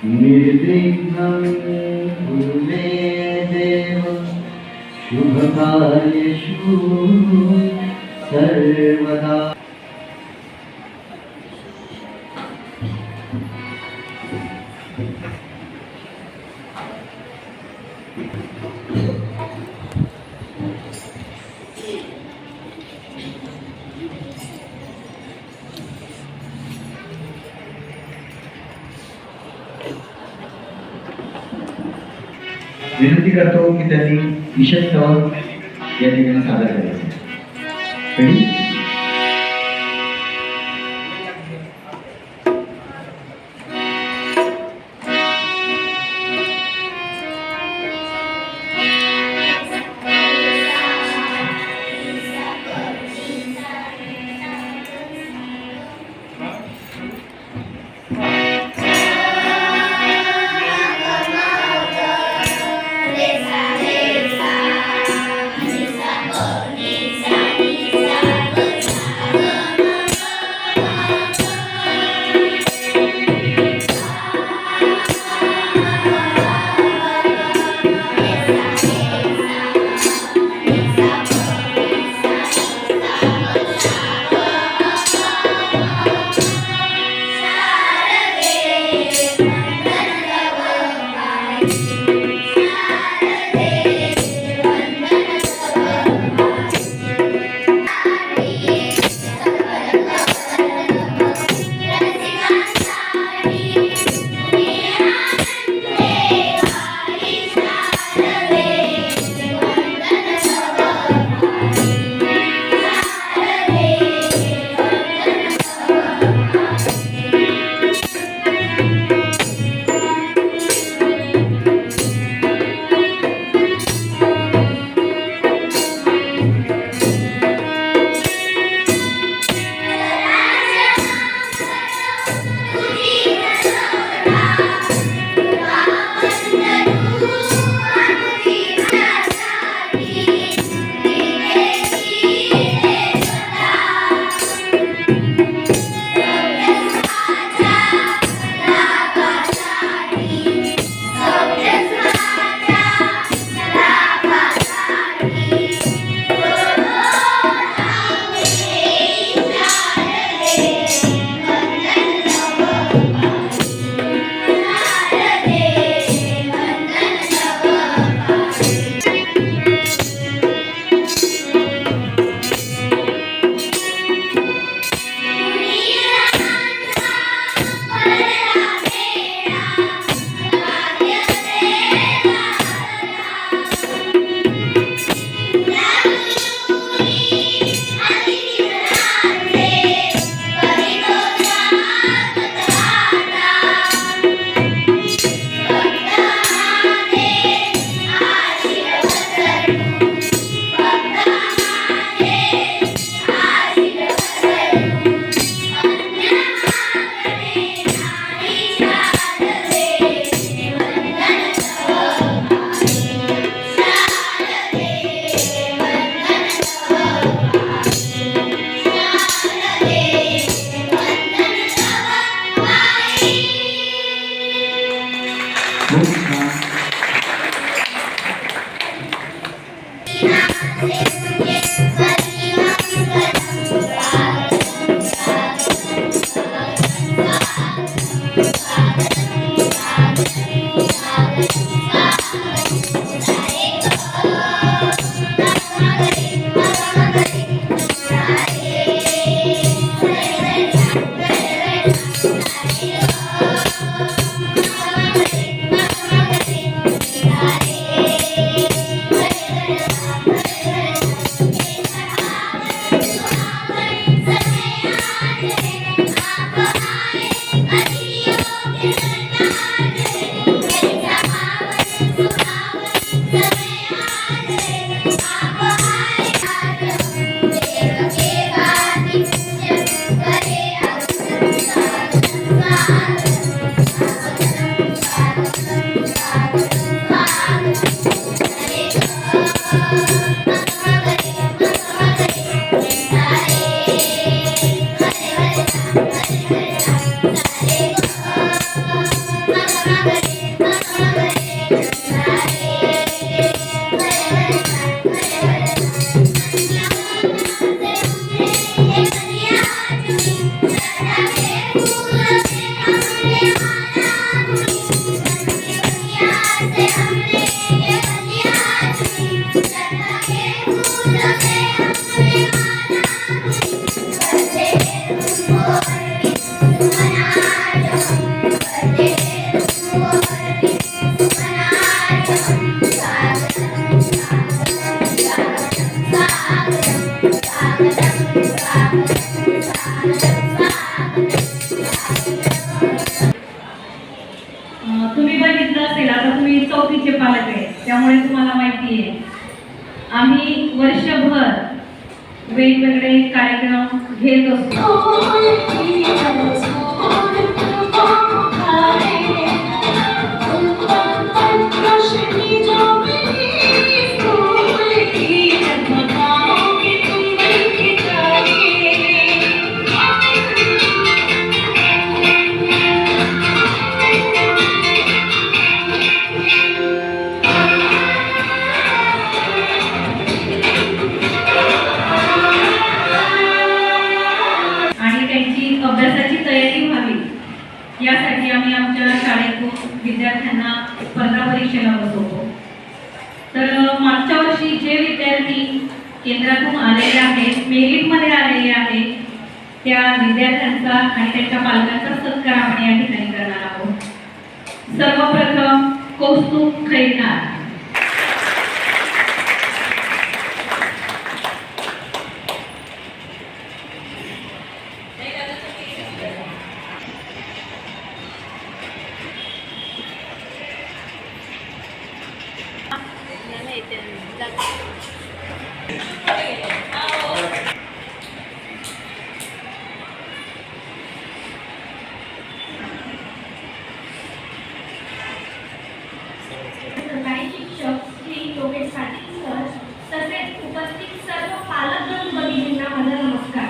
निर्विघ्नं कुरु मे देव शुभकार्येषु सर्वदा। विनंती करतो की त्यांनी ईशद स्तवन या ठिकाणी सादर करायचे। चौथीचे पालक आहे, त्यामुळे तुम्हाला माहिती आहे आम्ही वर्षभर वेगवेगळे कार्यक्रम घेत असतो. अभ्यासाची तयारी व्हावी यासाठी आम्ही आमच्या शाळेतून विद्यार्थ्यांना स्पर्धा परीक्षेला बसवतो. तर मागच्या वर्षी जे विद्यार्थी केंद्रातून आलेले आहेत, मेरिटमध्ये आलेले आहेत, त्या विद्यार्थ्यांचा आणि त्यांच्या पालकांचा सत्कार आपण या ठिकाणी करणार आहोत. सर्वप्रथम कौस्तुभ खैरनार. तसेच उपस्थित सर्व पालक भगिनींना माझा नमस्कार.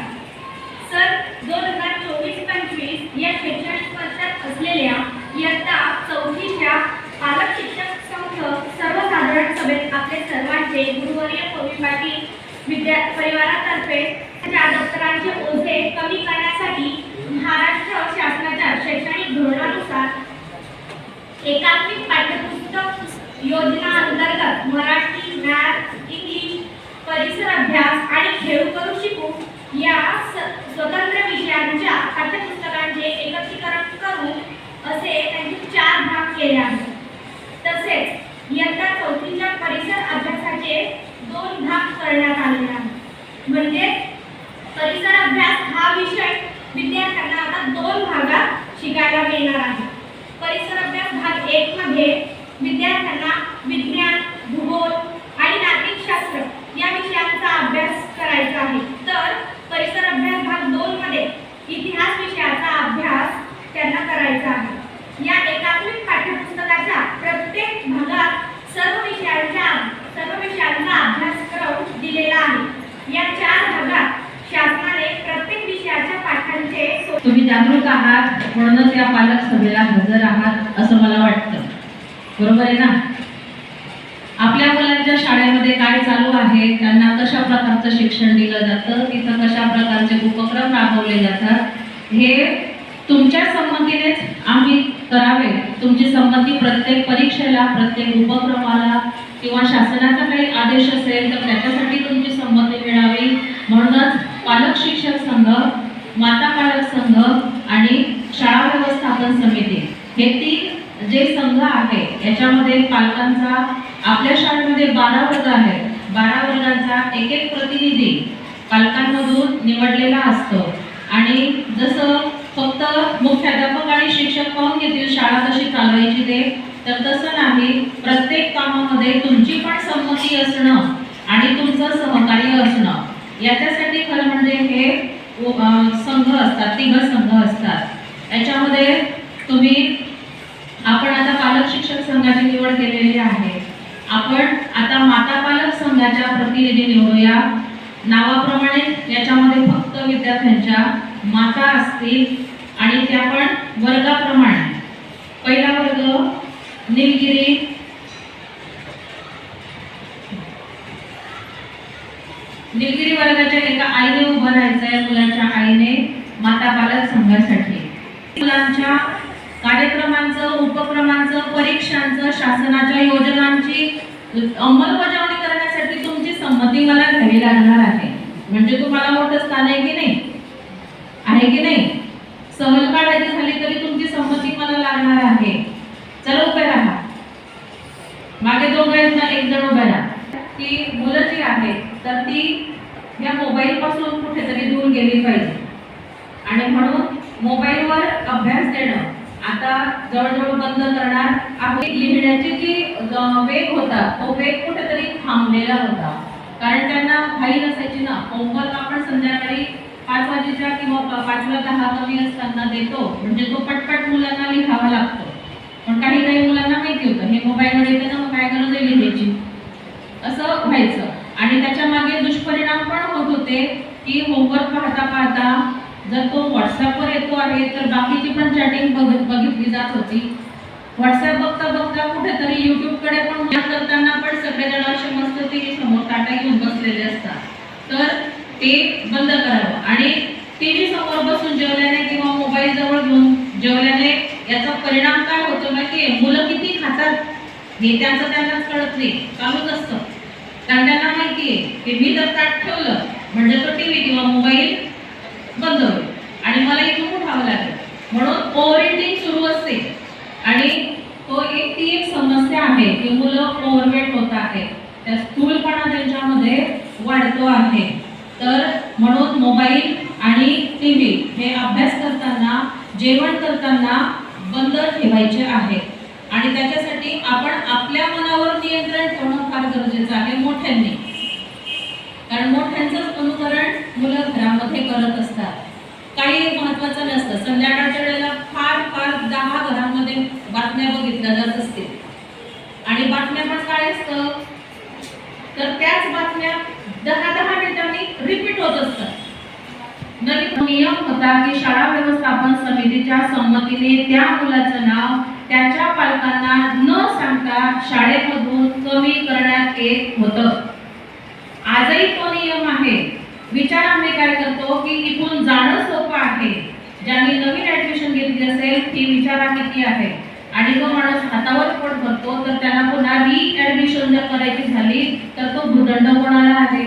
सर, 2024-25 या शैक्षणिक वर्षात असलेल्या इयत्ता 4च्या पालक शिक्षक संघ सर्वसाधारण सभेत आपले सर्वांचे गुरुवर्य पवी पाटील परिवारातर्फे त्या दप्तरांचे ओझे कमी करण्यासाठी महाराष्ट्र शासनाच्या शैक्षणिक धोरणानुसार एकात्मिक पाठ्यपुस्तक योजना अंतर्गत मराठी, मॅथ, इंग्लिश, परिसर अभ्यास आणि खेळ करू शिकू या स्वतंत्र विषयांच्या पाठ्यपुस्तकांचे एकत्रीकरण करून असे त्यांचे 4 भाग केले आहेत. तसेच इयत्ता 4च्या परिसर अभ्यासाचे 2 भाग करण्यात आले आहेत. म्हणजे परिसर अभ्यास हा विषय विद्यार्थ्यांना आता 2 भागात शिकायला मिळणार आहे. परिसर अभ्यास भाग 1 मध्ये विद्यार्थ्यांना विज्ञान, भूगोल आणि नागरिकशास्त्र या विषयांचा अभ्यास करायचा आहे. तर परिसर अभ्यास भाग 2 मध्ये इतिहास विषयाचा अभ्यास त्यांना करायचा आहे. या एकात्मिक पाठ्यपुस्तकाच्या प्रत्येक भागात सर्व विषयांचा अभ्यासक्रम दिलेला आहे. या 4 भागात शासनाने प्रत्येक विषयाच्या पाठांचे तुम्ही जागरूक आहात म्हणूनच या पालक सभेला हजर आहात असं मला वाटतं. बरोबर आहे ना? आपल्या मुलांच्या शाळेमध्ये काय चालू आहे, त्यांना कशा प्रकारचं शिक्षण दिलं जातं, तिथं कशा प्रकारचे उपक्रम राबवले जातात, हे तुमच्या संमतीनेच आम्ही करावे. तुमची संमती प्रत्येक परीक्षेला, प्रत्येक उपक्रमाला किंवा शासनाचा काही आदेश असेल तर त्याच्यासाठी तुमची संमती मिळावी. म्हणूनच पालक शिक्षक संघ, माता पालक संघ आणि शाळा व्यवस्थापन समिती हे 3 जे संघ आहे याच्यामध्ये पालकांचा आपल्या शाळेमध्ये 12 वर्ग आहेत. 12 वर्गांचा एक प्रतिनिधी पालकांमधून निवडलेला असतो. आणि जसं फक्त मुख्याध्यापक आणि शिक्षक पाहून घेतील शाळा कशी चालवायची ते, तर तसं नाही. प्रत्येक कामामध्ये तुमची पण संमती असणं आणि तुमचं सहकार्य असणं याच्यासाठी खरं म्हणजे हे संघ असतात, 3 संघ असतात. याच्यामध्ये आपण आता पालक शिक्षक संघाची निवड केलेली आहे. आपण आता माता पालक संघाच्या प्रतिनिधी निवडूया. नावाप्रमाणे याच्यामध्ये फक्त विद्यार्थ्यांच्या माता असतील आणि त्या पण वर्गाप्रमाणे. पहिला वर्ग निलगिरी, निलगिरी वर्गाच्या एका आईने उभं राहायचं आहे, मुलांच्या आईने माता पालक संघासाठी. मुलांच्या कार्यक्रमांचं, उपक्रमांचं, परीक्षांचं, शासनाच्या योजनांची अंमलबजावणी करण्यासाठी तुमची संमती मला घ्यावी लागणार आहे. म्हणजे तुम्हाला मोठं स्थान आहे की नाही, आहे की नाही? सहल काढायची झाली तरी तुमची संमती मला लागणार आहे. चला उभे राहा. मागे 2 आहेत ना, 1 जण उभे राहा. ती मुलं जी आहेत तर ती या मोबाईल पासून कुठेतरी दूर गेली पाहिजे आणि म्हणून मोबाईलवर अभ्यास देणं आता जवळजवळ बंद करणार आहे. लिहिण्याची जी वेग होता तो वेग कुठेतरी थांबलेला होता, कारण त्यांना घाई नसायची ना. होमवर्क आपण संध्याकाळी 5 वाजेच्या किंवा 5:10 कमी असताना देतो, म्हणजे तो पटपट मुलांना लिहावा लागतो. पण काही मुलांना माहिती होतं हे मोबाईलवर येते ना, मग काय गरज आहे लिहायची, असं व्हायचं. आणि त्याच्या मागे दुष्परिणाम पण होत होते की होमवर्क पाहता पाहता जर तो व्हॉट्सअपवर येतो आहे तर बाकीची पण चॅटिंग बघितली जात होती. व्हॉट्सअप बघता बघता कुठेतरी युट्यूबकडे पण करताना पण सगळेजण असे मस्त टीव्ही समोर ताटा घेऊन बसलेले असतात. तर ते बंद करावं. आणि टीव्ही समोर बसून जेवल्याने किंवा मोबाईल जवळ घेऊन जेवल्याने याचा परिणाम काय होतो माहिती आहे? मुलं किती खातात हे त्यांनाच कळत नाही, चालूच असतं. कारण त्यांना माहिती आहे की मी जर ताट ठेवलं म्हणजे तो टीव्ही किंवा मोबाईल बंद होईल आणि मला इथून उठावं लागेल. म्हणून ओव्हर इटिंग सुरू असते. आणि ती एक समस्या आहे की मुलं ओव्हरवेट होत आहेत, त्या स्थूलपणा त्यांच्यामध्ये वाढतो आहे. तर म्हणून मोबाईल आणि टीव्ही हे अभ्यास करताना, जेवण करताना बंद ठेवायचे आहे. आणि त्याच्यासाठी आपण आपल्या मनावर नियंत्रण ठेवणं फार गरजेचं आहे मोठ्यांनी, कारण मोठ्यांचंच अनुकरण मुलं घरामध्ये करत असतात. काही महत्त्वाचं नसतं. संध्याकाळच्या वेळेला फार 10 घरांमध्ये बातम्या बघितल्या जात असतील आणि बातम्या पण काय असतं तर त्याच बातम्या 10 मिनिटांनी रिपीट होत असतात. नियम होता की शाळा व्यवस्थापन समितीच्या संमतीने त्या मुलाचं नाव त्याच्या पालकांना न सांगता शाळेमधून कमी करण्यात येत होतं. आजही तो नियम आहे. विचार आम्ही काय करतो की इथून जाणं सोपं आहे. ज्यांनी नवीन ऍडमिशन घेतली असेल ती विचारा किती आहे, आणि तो माणूस हातावर पोट भरतो तर त्याला पुन्हा री-ऍडमिशन जर करायची झाली तर तो भूदंड कोणाला आहे?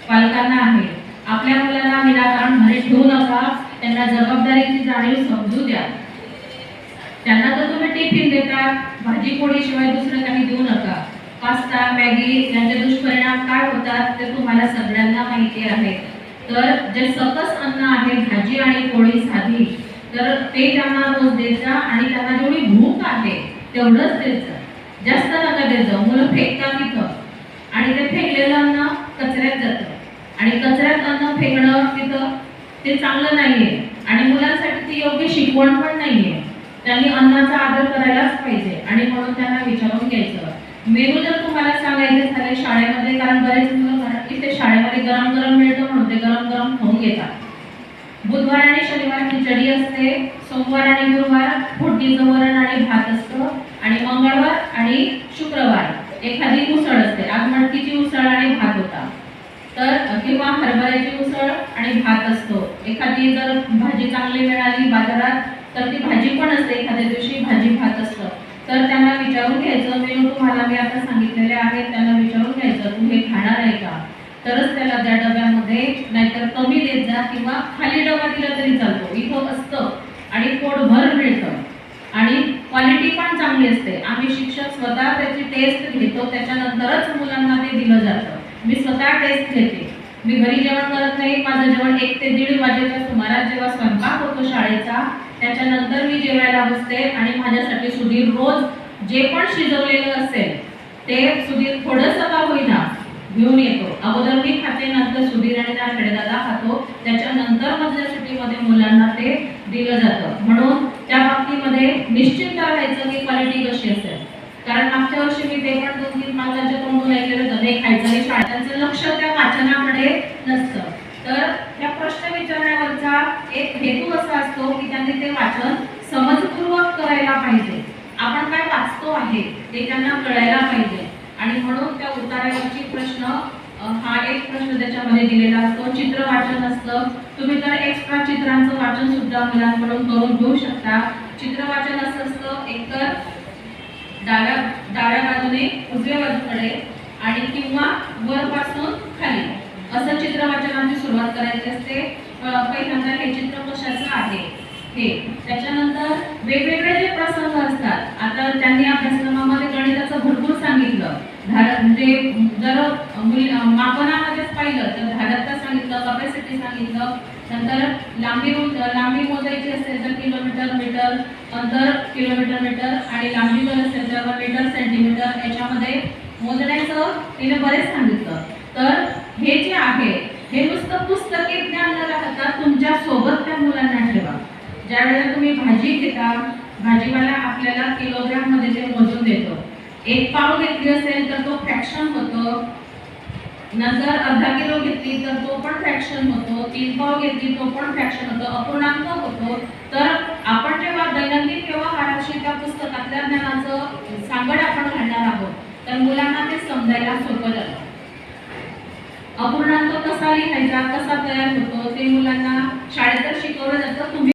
पालकांना आहे. आपल्या मुलांना विनाकारण घरी ठेवू नका. त्यांना जबाबदारीची जाणीव समजू द्या. त्यांना जर तुम्ही टिफिन देता, भाजी पोळी शिवाय दुसरं काही देऊ नका. पास्ता, मॅगी यांचे दुष्परिणाम काय होतात ते तुम्हाला सगळ्यांना माहिती आहे. तर जे सकस अन्न आहे, भाजी आणि पोळी साधी, तर ते त्यांना रोज द्यायचा आणि त्यांना जेवढी भूक आहे तेवढंच द्यायचं, जास्त नका द्यायचं. मुलं फेकतात तिथं आणि ते फेकलेलं अन्न कचऱ्यात जातं आणि कचऱ्यात अन्न फेकणं तिथं ते चांगलं नाहीये आणि मुलांसाठी ती योग्य शिकवण पण नाहीये. त्यांनी अन्नाचा आदर करायलाच पाहिजे आणि म्हणून त्यांना विचारून घ्यायचं. मेनू जर तुम्हाला सांगायचे झाले शाळेमध्ये, कारण बरेच मुलं इथे शाळेमध्ये गरम गरम मिळतं म्हणून ते गरम गरम खाऊन घेतात. बुधवार आणि शनिवार खिचडी असते, सोमवार आणि गुरुवार फोडणीचं वरण आणि भात असतं, आणि मंगळवार आणि शुक्रवार एखादी उसळ असते. आज मटकीची उसळ आणि भात होता तर, किंवा हरभऱ्याची उसळ आणि भात असतो. एखादी जर भाजी चांगली मिळाली बाजारात तर ती भाजी पण असते, एखाद्या दिवशी भाजी भात असतं. तर त्यांना विचारून घ्यायचं, मेनू तुम्हाला मी आता सांगितलेले आहे, त्यांना विचारून घ्यायचं तू हे खाणार आहे का, तरच त्याला त्या डब्यामध्ये, नाहीतर कमी देत जा किंवा खाली डबा दिला तरी चालतो. इथं असतं आणि पोटभर मिळतं आणि क्वालिटी पण चांगली असते. आम्ही शिक्षक स्वतः त्याची टेस्ट घेतो, त्याच्यानंतरच मुलांना ते दिलं जातं. मी स्वतः टेस्ट घेते. मी घरी जेवण करत नाही. माझं जेवण 1 ते 1:30 वाजेच्या सुमारास जेव्हा स्वयंपाक होतो शाळेचा, त्याच्यानंतर मी जेवायला बसते आणि माझ्यासाठी सुधीर रोज जे पण शिजवलेलं असेल ते सुधीर थोडंसं का होईना घेऊन येतो. अगोदर मी खाते, नंतर सुधीर आणि नारखेडे दादा खातो, त्याच्यानंतर मधल्या सुट्टीमध्ये मुलांना ते दिलं जातं. म्हणून त्या बाबतीमध्ये निश्चिंत राहायचं की क्वालिटी कशी असेल. कारण मागच्या वर्षी मी ते पण 2-3 पालकांच्या तोंडून ऐकलेलं होतं, हे खायचं नाही शाळेत. त्यांचं लक्ष त्या वाचनाकडे नसतं. तर या प्रश्न विचारण्यावरचा एक हेतू असा असतो की त्यांनी ते वाचन समजपूर्वक करायला पाहिजे. आपण काय वाचतो आहे ते त्यांना कळायला पाहिजे. आणि म्हणून त्या उतारावरची प्रश्न, हा एक प्रश्न त्याच्यामध्ये दिलेला असतो. चित्र वाचन असतं. तुम्ही तर एक्स्ट्रा चित्रांचं वाचन सुद्धा मुलांकडून करून घेऊ शकता. चित्र वाचन असं असतं, एकतर डाव्या बाजूने उजव्या बाजूकडे आणि किंवा वरपासून खाली असं चित्र वाचनाची सुरुवात करायची असते. पहिल्यांदा हे चित्र कशाचं आहे हे, त्याच्यानंतर वेगवेगळे जे प्रसंग असतात. आता त्यांनी अभ्यासक्रमामध्ये गणिताचं भरपूर सांगितलं. म्हणजे जर मापनामध्येच पाहिलं तर धारकता सांगितलं, कपॅसिटी सांगितलं, नंतर लांबी मोजायची असेल तर किलोमीटर मीटर, अंतर किलोमीटर मीटर आणि लांबी जर असेल तर मीटर सेंटीमीटर याच्यामध्ये मोजण्याचं तिने बरेच सांगितलं. तर हे जे आहे हे नुसतं पुस्तकी ज्ञान न राहता तुमच्या सोबत त्या मुलांना ठेवा. ज्यावेळेला तुम्ही भाजी घेता, भाजीवाला आपल्याला किलोग्राम मध्ये ते मोजून देतो. 1 पाव घेतली असेल तर तो फ्रॅक्शन होतो, नंतर अर्धा किलो घेतली तर तो पण फ्रॅक्शन होतो, 3 पाव घेतली तो पण फ्रॅक्शन होतो, अपूर्णांक होतो. तर आपण जेव्हा दैनंदिन व्यवहाराशी त्या पुस्तकातल्या ज्ञानाचं सांगड आपण घालणार आहोत तर मुलांना ते समजायला सोपं जातं. अपूर्णांक कसा लिहायचा, कसा तयार होतो ते मुलांना शाळेत शिकवलं जातं. तुम्ही